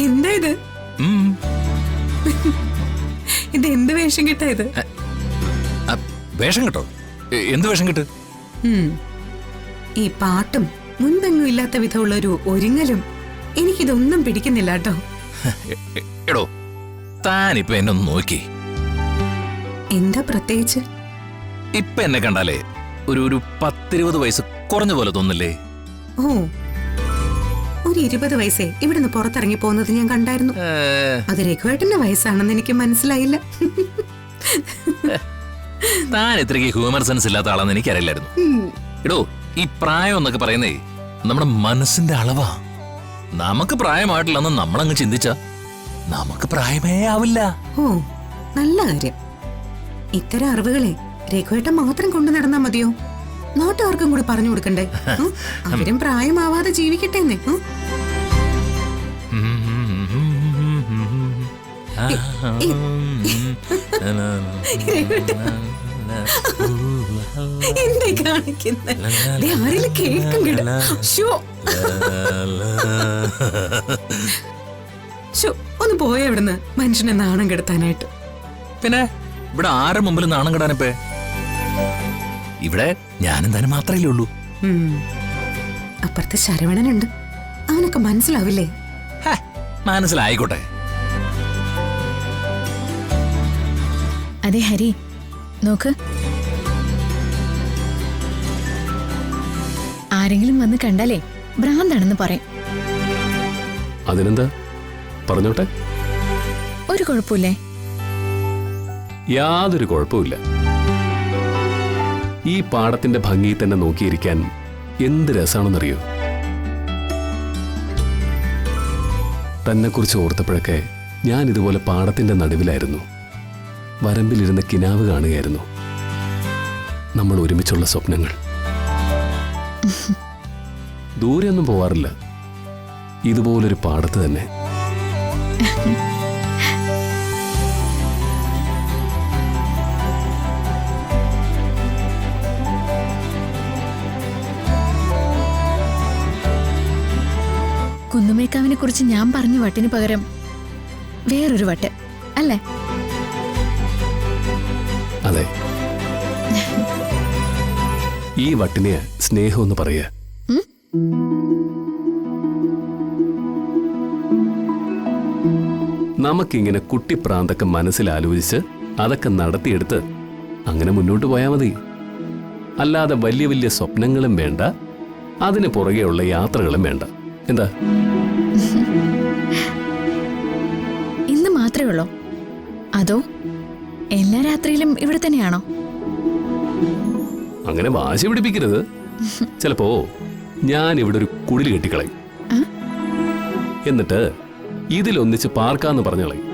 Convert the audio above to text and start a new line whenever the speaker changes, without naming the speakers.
എന്താ ഇത്? ഇത് എന്ത് വേഷം കിട്ടാ ഇത്?
വേഷം കിട്ടോ? എന്ത് വേഷം കിട്ട്?
ഈ പാട്ടും മുൻപെങ്ങും ഇല്ലാത്ത വിധമുള്ള ഒരു ഒരുങ്ങലും എനിക്കിതൊന്നും പിടിക്കുന്നില്ല കേട്ടോ.
എടോ, താനിപ്പൊ എന്നെ ഒന്ന് നോക്കി.
എന്താ പ്രത്യേകിച്ച്?
ഇപ്പൊ എന്നെ കണ്ടാലേ ഒരു 10-20 വയസ്സ് കുറഞ്ഞ പോലെ തോന്നില്ലേ?
ഓ, ഒരു 20 വയസ്സേ ഇവിടുന്ന് പുറത്തിറങ്ങി പോകുന്നത് ഞാൻ കണ്ടായിരുന്നു. അത് രഘുവേട്ടന്റെ വയസ്സാണെന്ന് എനിക്ക് മനസ്സിലായില്ല.
താൻ ഇത്രയ്ക്ക് ഹ്യൂമർ സെൻസ് ഇല്ലാത്ത ആളാന്ന് എനിക്കറിയില്ലായിരുന്നു. എടോ, ഈ പ്രായം എന്നൊക്കെ പറയുന്നേ നമ്മുടെ മനസ്സിന്റെ അളവാ. നമുക്ക് പ്രായമായിട്ടില്ലെന്ന് നമ്മളങ്ങ് ചിന്തിച്ച നമുക്ക് പ്രായമേ ആവില്ല.
ഓ, നല്ല കാര്യം. ഇത്തരം അറിവുകളെ രഘുവേട്ടൻ മാത്രം കൊണ്ടു നടന്നാ മതിയോ? നാട്ടുകാർക്കും കൂടി പറഞ്ഞു കൊടുക്കണ്ടേ? അവരും പ്രായമാവാതെ ജീവിക്കട്ടെന്നേ. എന്തേ കാണിക്കുന്ന? ആരെങ്കിലും കേൾക്കും കേട്ടോ. ഒന്ന് പോയ ഇവിടുന്ന് മനുഷ്യനെ നാണം കെടുത്താനായിട്ട്.
പിന്നെ ഇവിടെ ആരുടെ മുമ്പിൽ നാണം കെടാനിപ്പേ? ഇവിടെ ഞാനും തന്നെ മാത്രമല്ലേ ഉള്ളൂ.
അപ്പുറത്ത് ശരവണനുണ്ട്. അവനൊക്കെ മനസ്സിലാവില്ലേ?
മനസ്സിലായിക്കോട്ടെ.
അതെ ഹരി, നോക്ക്, ആരെങ്കിലും വന്ന് കണ്ടാലേ ഭ്രാന്താണെന്ന് പറയും.
അതിനെന്താ, പറഞ്ഞോട്ടെ.
ഒരു കുഴപ്പമില്ലേ?
യാതൊരു കുഴപ്പമില്ല. ഈ പാടത്തിന്റെ ഭംഗി തന്നെ നോക്കിയിരിക്കാൻ എന്ത് രസാണെന്നറിയോ? തന്നെക്കുറിച്ച് ഓർത്തപ്പോഴൊക്കെ ഞാൻ ഇതുപോലെ പാടത്തിന്റെ നടുവിലായിരുന്നു. വരമ്പിലിരുന്ന കിനാവ് കാണുകയായിരുന്നു. നമ്മൾ ഒരുമിച്ചുള്ള സ്വപ്നങ്ങൾ. ദൂരെയൊന്നും പോവാറില്ല, ഇതുപോലൊരു പാടത്ത് തന്നെ.
കുന്നുമേക്കാവിനെ കുറിച്ച് ഞാൻ പറഞ്ഞ വട്ടിന് പകരം വേറൊരു വട്ട് അല്ലേ?
അതെ, ഈ വട്ടിനെ സ്നേഹം എന്ന് പറയുക. നമുക്കിങ്ങനെ കുട്ടിപ്രാന്തൊക്കെ മനസ്സിലാലോചിച്ച് അതൊക്കെ നടത്തിയെടുത്ത് അങ്ങനെ മുന്നോട്ട് പോയാൽ മതി. അല്ലാതെ വലിയ വലിയ സ്വപ്നങ്ങളും വേണ്ട, അതിന് പുറകെയുള്ള യാത്രകളും വേണ്ട. എന്താ?
ഇന്ന് മാത്രമേ ഉള്ളോ, അതോ എല്ലാ രാത്രിയിലും ഇവിടെ തന്നെയാണോ?
അങ്ങനെ വാശി പിടിപ്പിക്കരുത്. ചിലപ്പോ ഞാൻ ഇവിടെ ഒരു കുടിൽ കെട്ടിക്കളയും, എന്നിട്ട് ഇതിലൊന്നിച്ച് പാർക്കാന്ന് പറഞ്ഞളയും.